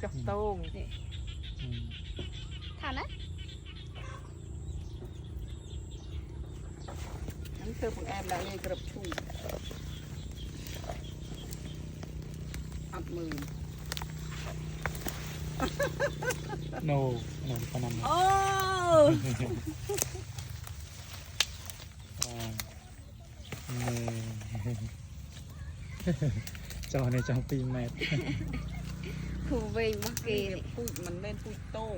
จับโต้ง ทานนะ นั่นคือของแอมแล้วไงกระชุ่มอัดมือ โนขนาดนั้น โอ้ จอในจอปีแมท ถูเวงมาเก พูดมันเล่นพูดโต้ง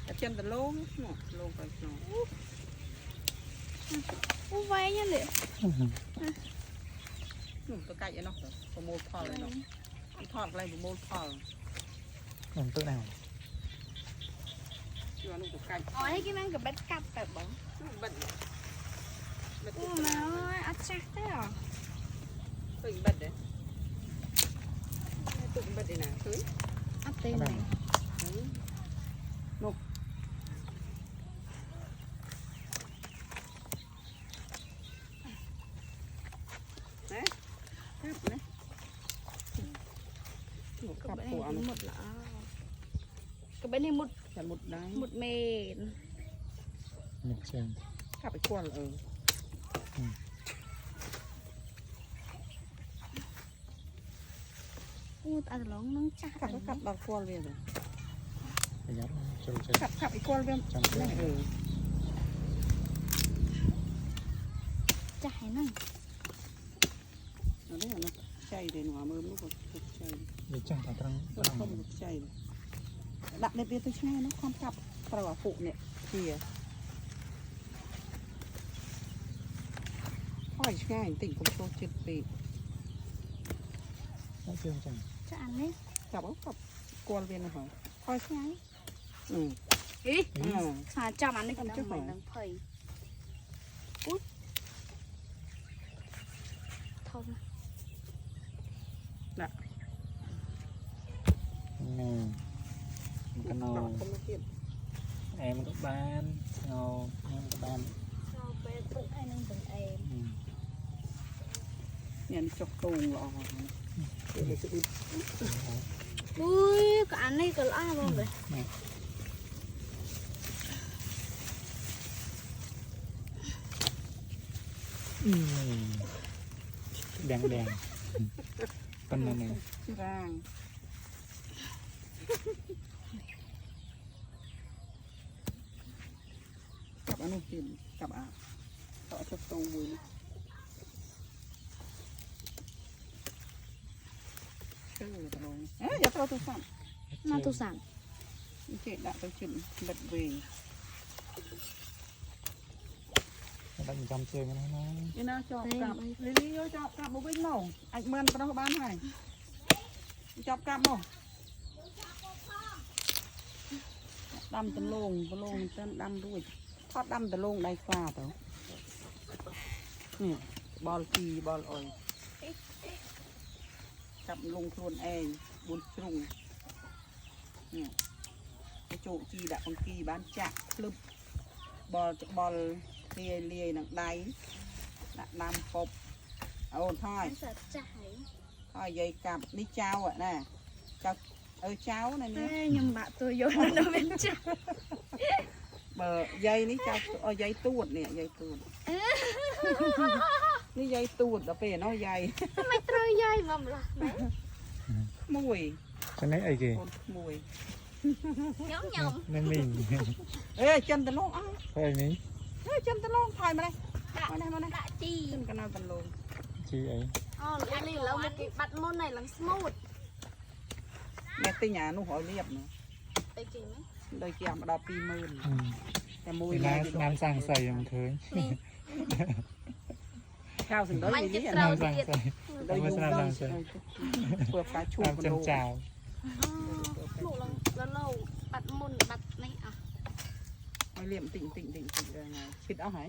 แต่เช่นแต่ลงหมดลงไปหน่อย อู้ไว้ยังเลย หนุ่มตัวไก่เนาะโปรโมทพอเลยเนาะที่ทอดอะไรโปรโมทพอ ลงตัวไหน ที่ว่านุ่มตัวไก่ อ๋อให้กินนั่งกับเบ็ดกัดแบบบ่ บัดบัด อู้มาอัดจักได้หรอ ตึงบัดเด้ตึงบัดดีนะคือ อัดเต็มเลย นุ่มนะครับนะหนู กั ขั บบ เบ็ด หัว นี่ มัน หมดแล้วกับเบ็ดนี่หมด จะหมดได้ หมดเมน หนึ่งเชิง ขับไปขั้วเออ อู้ตาจะร้องน้องจัก ขับก็ขับดอกขั้วเรียเลย ประหยัดจน ขับอีกขั้วเรียนั่นเออ จะให้นั่ง เอาได้เหรอใช่เลยหนูมือลูกก็ใช่ มีจังตรัง ก็ต้มใช่ดักในเบียร์ตัวใช่นะความขับปลาฝูเนี่ยเทียพ่อยง่ายติ่งกับโซจิตปี ไม่เชื่อจัง จะอันนี้ กับเอากับกวนเวียนหรอ คอยใช้ อืม อี อ่า หาจับอันนี้กันจังไหนนังเพยอุ๊ยทอม น่ะ โนมันก็โน ดอกต้มเทียน แอมมันก็บานเงามันก็บาน เราไปปลูกให้นั่งถึงเอง เนี่ยจกตูงหรอเดี๋ยวจะอึด อุ้ยก็อันนี้ก็ล่าลงเลย แดงเป็นอะไร ชื่อร่างกับอนุทินกับต่อจกตูงมืออย่าตัวสั่น น่าตุสัน เจ๊đã tôi chỉnh bật về มันจำเชื่อมันนะ như nào cho cặp lý lý vô cho cặp bố binh màu anh mơn có đâu bán này cho cặp màu đâm tần lông tên đâm đuôi thoát đâm tần lông đây pha tao nè bò kỳ bò ổi cặp lông luôn em buồn trùng nè cái chỗ chi đã con kỳ bán chạc lụp bò lia nặng đáy đặt làm cột ồn thôi จะจ่าย thôi dây cặp đi trao ạ nè chào cháu này เอ้ nhé ยยังบะตัวโยนนั่นเป็นจ่า bờ dây ní chào dây tuột nè dây tuột ní dây tuột là về nó dây ทำไมตัวใหญ่มาล่ะ mùi ฉันได้ไอ้กี่ mùi ย้อมยอม นั่นมิง ê chân tần lông ăn ไอ้นี้ ê chân tần lông thôi mà đây mà đây กะจี chân cái nào tần lông ชีไอ้ อ๋ออันนี้เราเมื่อกี้บัดมอนไหนหลังสมูท mẹ tới nhà nó hỏi liệp nữa ไปจริงไหม đôi kèm đào pi mơn cái mùi น้ำสั่งใส่ยังเคย นี่ ข้าวถึงได้ดีๆ น้ำสั่งใส่ ได้ยูเปิดฟ้าชู น้ำจำจ่าว หนูลองแล้วเราบัดมอนบัดนี่อ่ะ ไม่เลี่ยมติ่งเลยไงคิดเอาหาย